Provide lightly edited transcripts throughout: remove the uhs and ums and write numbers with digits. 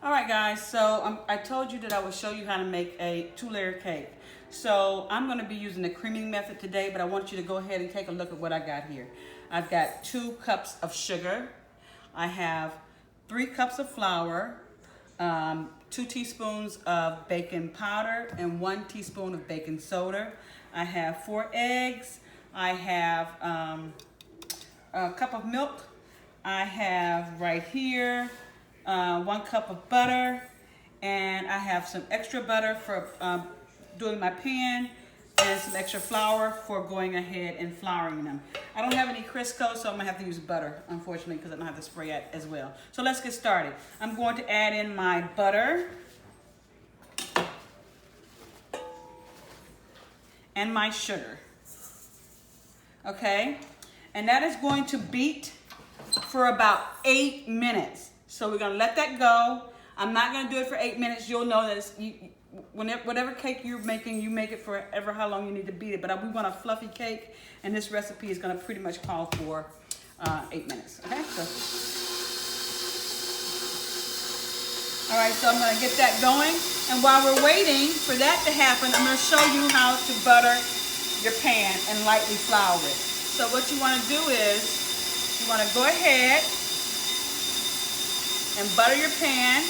All right, guys, so I told you that I would show you how to make a two-layer cake. So I'm going to be using the creaming method today, but I want you to go ahead and take a look at what I got here. I've got 2 cups of sugar. I have 3 cups of flour, 2 teaspoons of baking powder, and 1 teaspoon of baking soda. I have 4 eggs. I have a cup of milk. I have right here 1 cup of butter, and I have some extra butter for doing my pan, and some extra flour for going ahead and flouring them. I don't have any Crisco, so I'm gonna have to use butter, unfortunately, because I don't have the spray as well. So let's get started. I'm going to add in my butter and my sugar. Okay, and that is going to beat for about 8 minutes. So we're gonna let that go. I'm not gonna do it for 8 minutes. You'll know that whatever cake you're making, you make it for ever how long you need to beat it. But we want a fluffy cake, and this recipe is gonna pretty much call for 8 minutes. Okay, so all right, so I'm gonna get that going. And while we're waiting for that to happen, I'm gonna show you how to butter your pan and lightly flour it. So what you wanna do is, you wanna go ahead and butter your pan.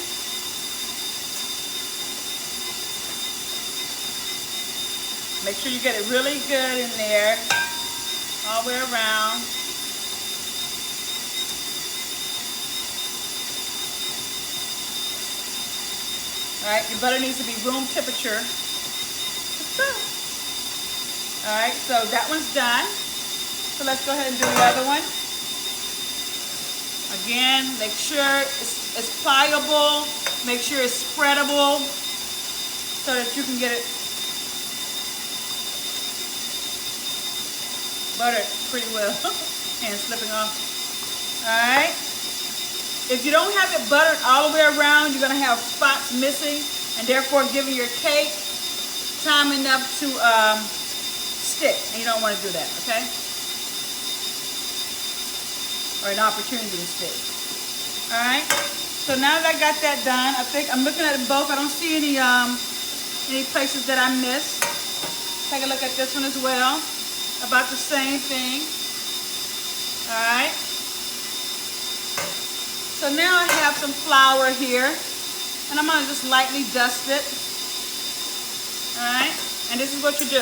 Make sure you get it really good in there, all the way around. All right, your butter needs to be room temperature. All right, so that one's done. So let's go ahead and do the other one. Again, make sure it's pliable. Make sure it's spreadable so that you can get it buttered pretty well. Hand slipping off. All right. If you don't have it buttered all the way around, you're going to have spots missing, and therefore giving your cake time enough to stick. And you don't want to do that, okay? Or an opportunity to stick. All right. So now that I got that done, I think I'm looking at both. I don't see any places that I missed. Take a look at this one as well. About the same thing. All right. So now I have some flour here, and I'm gonna just lightly dust it. All right. And this is what you do.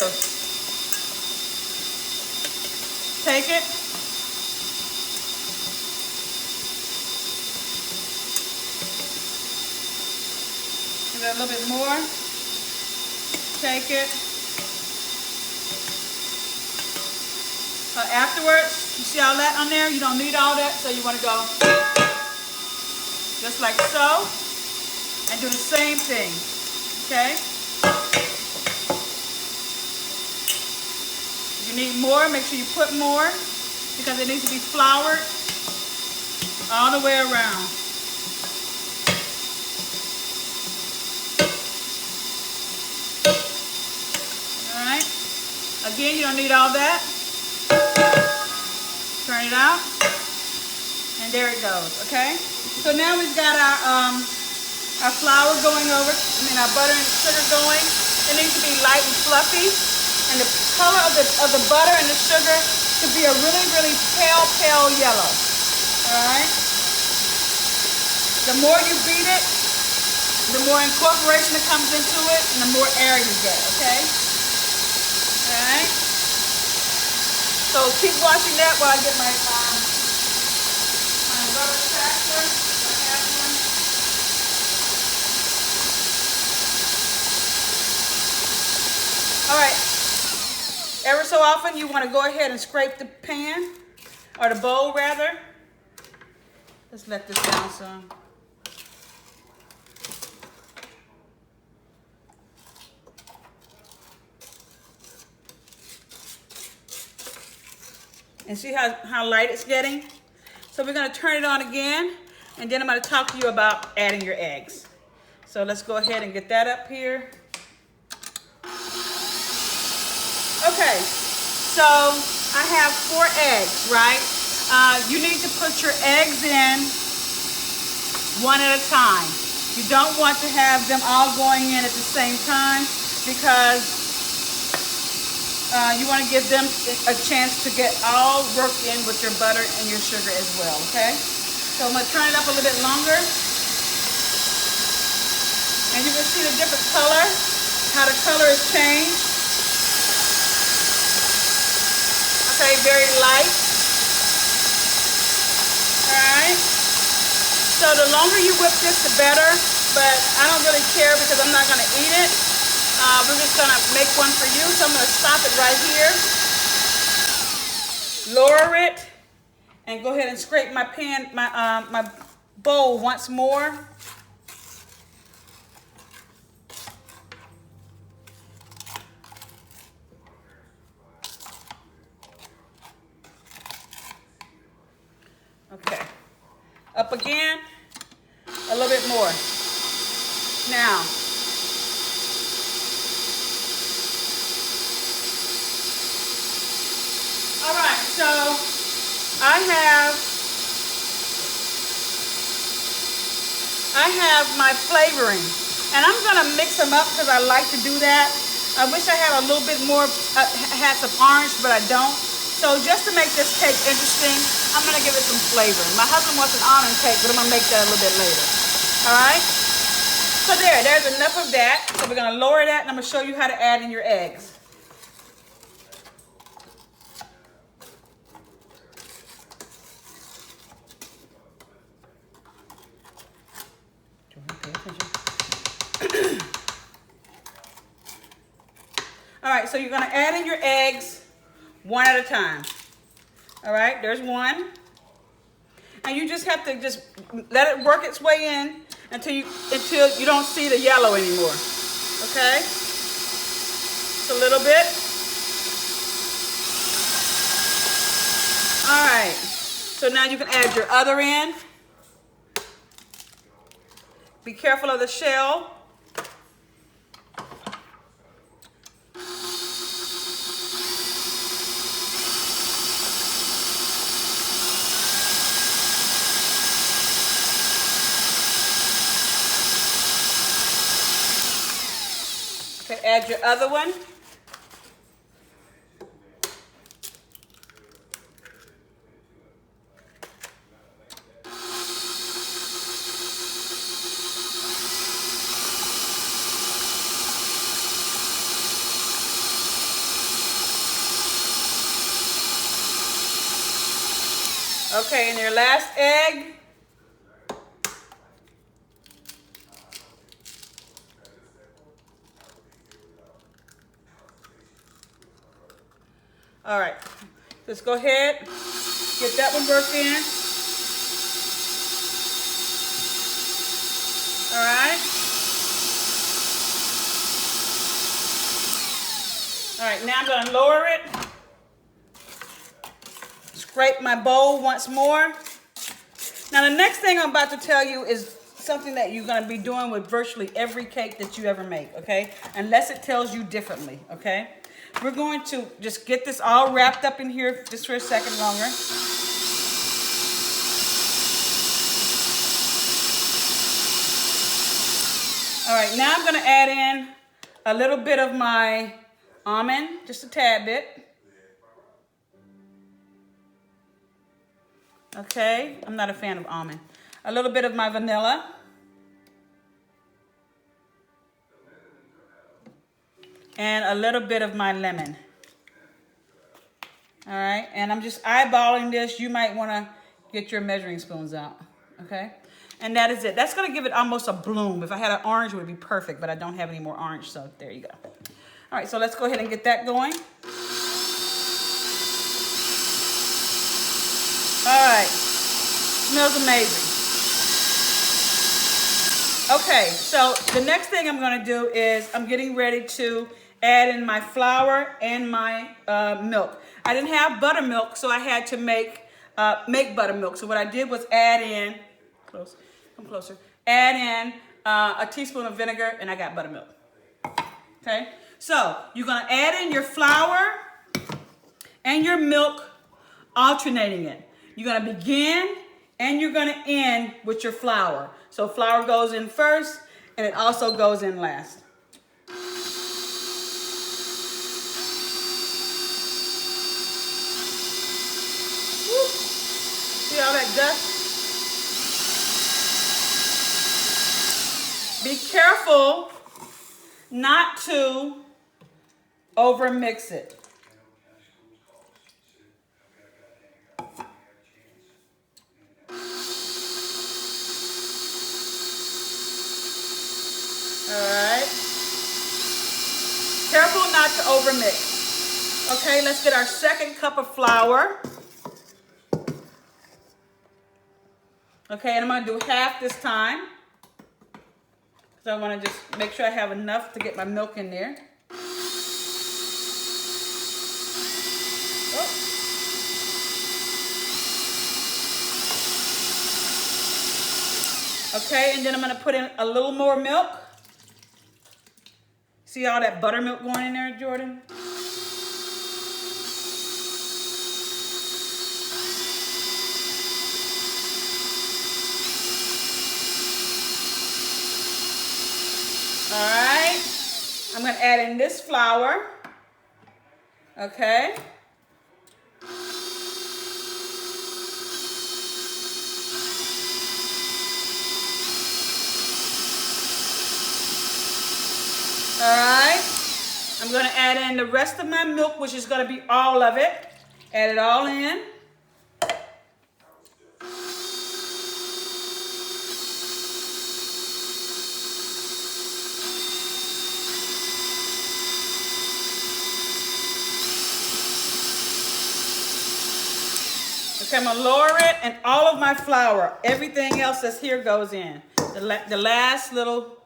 Take it. Give it a little bit more. Take it. Afterwards, you see all that on there? You don't need all that, so you want to go just like so, and do the same thing, okay? If you need more, make sure you put more, because it needs to be floured all the way around. All right? Again, you don't need all that. Turn it out, and there it goes, okay? So now we've got our flour going over, our butter and sugar going. It needs to be light and fluffy, and the color of the butter and the sugar should be a really, really pale yellow, all right? The more you beat it, the more incorporation that comes into it, and the more air you get, okay? All right? So keep watching that while I get my butter extractor. All right. Ever so often, you want to go ahead and scrape the pan, or the bowl rather. Let's let this down some. And see how light it's getting? So we're gonna turn it on again, and then I'm gonna talk to you about adding your eggs. So let's go ahead and get that up here. Okay, so I have 4 eggs, right? You need to put your eggs in one at a time. You don't want to have them all going in at the same time because you want to give them a chance to get all worked in with your butter and your sugar as well, okay? So I'm going to turn it up a little bit longer. And you can see the different color, how the color has changed. Okay, very light. All right. So the longer you whip this, the better. But I don't really care because I'm not going to eat it. We're just going to make one for you. So I'm going to stop it right here. Lower it. And go ahead and scrape my pan, my bowl once more. Okay, up again, a little bit more. Now, all right, so I have my flavoring, and I'm gonna mix them up because I like to do that. I wish I had a little bit more, had some orange, but I don't. So just to make this cake interesting, I'm going to give it some flavor. My husband wants an almond cake, but I'm going to make that a little bit later. All right? So there's enough of that. So we're going to lower that, and I'm going to show you how to add in your eggs. All right, so you're going to add in your eggs one at a time. All right, there's one. And you just have to just let it work its way in until you don't see the yellow anymore. Okay? Just a little bit. All right. So now you can add your other end. Be careful of the shell. Okay, add your other one. Okay, and your last egg. All right, let's go ahead, get that one worked in. All right. All right, now I'm going to lower it. Scrape my bowl once more. Now the next thing I'm about to tell you is something that you're going to be doing with virtually every cake that you ever make, okay? Unless it tells you differently, okay? We're going to just get this all wrapped up in here just for a second longer. All right, now I'm going to add in a little bit of my almond, just a tad bit. Okay, I'm not a fan of almond. A little bit of my vanilla. And a little bit of my lemon. All right, and I'm just eyeballing this. You might want to get your measuring spoons out, okay? And that is it. That's going to give it almost a bloom. If I had an orange, it would be perfect, but I don't have any more orange, so there you go. All right, so let's go ahead and get that going. All right, smells amazing. Okay, so the next thing I'm going to do is I'm getting ready to add in my flour and my milk. I didn't have buttermilk, so I had to make buttermilk. So what I did was add in, come closer, add in a teaspoon of vinegar, and I got buttermilk. Okay, so you're going to add in your flour and your milk, alternating it. You're going to begin and you're gonna end with your flour. So flour goes in first, and it also goes in last. Woo. See all that dust? Be careful not to over mix it. All right. Careful not to overmix. Okay, let's get our second cup of flour. Okay, and I'm gonna do half this time. So I wanna just make sure I have enough to get my milk in there. Oh. Okay, and then I'm gonna put in a little more milk. See all that buttermilk going in there, Jordan? All right, I'm gonna add in this flour, okay? All right, I'm gonna add in the rest of my milk, which is gonna be all of it. Add it all in. Okay, I'm gonna lower it, and all of my flour, everything else that's here goes in. The last little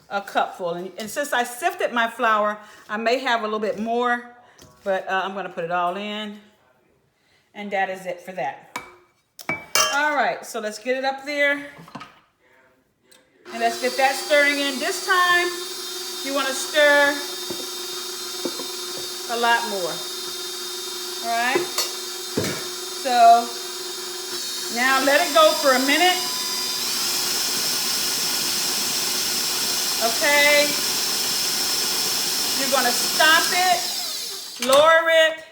a cupful, and since I sifted my flour, I may have a little bit more, but I'm gonna put it all in, and that is it for that. All right, so let's get it up there, and let's get that stirring in. This time, you wanna stir a lot more, all right? So now let it go for a minute. Okay, you're gonna stop it, lower it,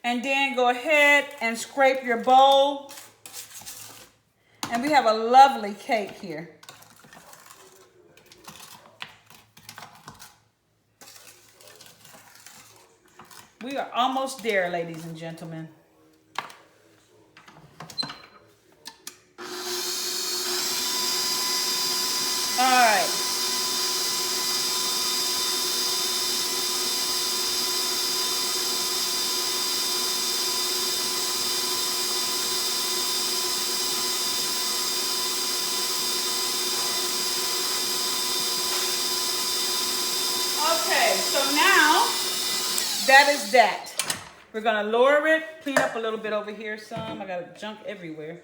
and then go ahead and scrape your bowl. And we have a lovely cake here. We are almost there, ladies and gentlemen. All right. Okay, so now that is that. We're gonna lower it, clean up a little bit over here some. I got junk everywhere.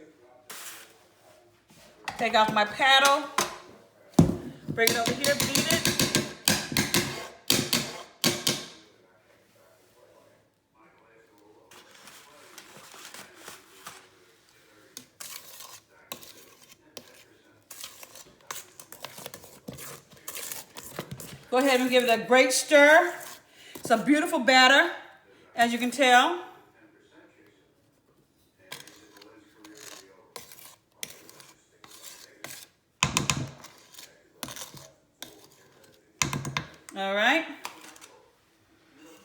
Take off my paddle. Bring it over here, beat it. Go ahead and give it a great stir. It's a beautiful batter, as you can tell. All right.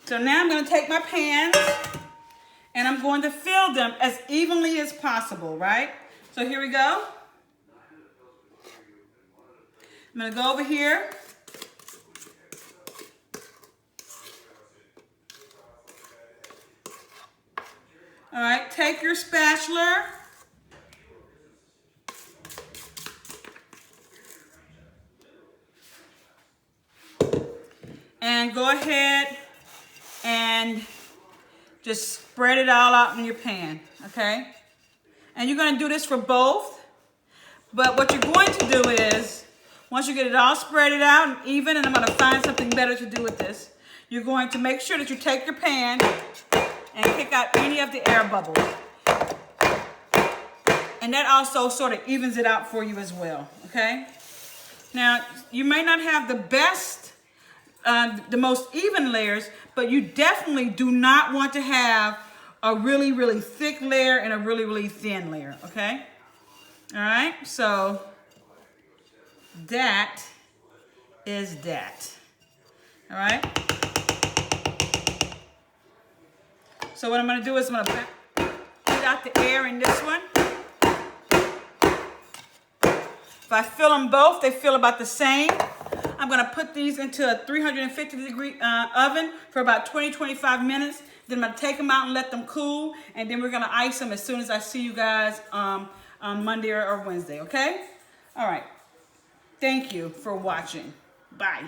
So now I'm going to take my pans and I'm going to fill them as evenly as possible, right? So here we go. I'm going to go over here. All right, take your spatula. And go ahead and just spread it all out in your pan, okay? And you're gonna do this for both, but what you're going to do is, once you get it all spread it out and even, and I'm gonna find something better to do with this, you're going to make sure that you take your pan and kick out any of the air bubbles. And and that also sort of evens it out for you as well, okay? Now, you may not have the best, the most even layers, but you definitely do not want to have a really, really thick layer and a really, really thin layer, okay? All right, so that is that, all right? So what I'm gonna do is I'm gonna get out the air in this one. If I fill them both, they feel about the same. I'm gonna put these into a 350-degree oven for about 20-25 minutes. Then I'm gonna take them out and let them cool, and then we're gonna ice them as soon as I see you guys on Monday or Wednesday, okay? All right, thank you for watching. Bye.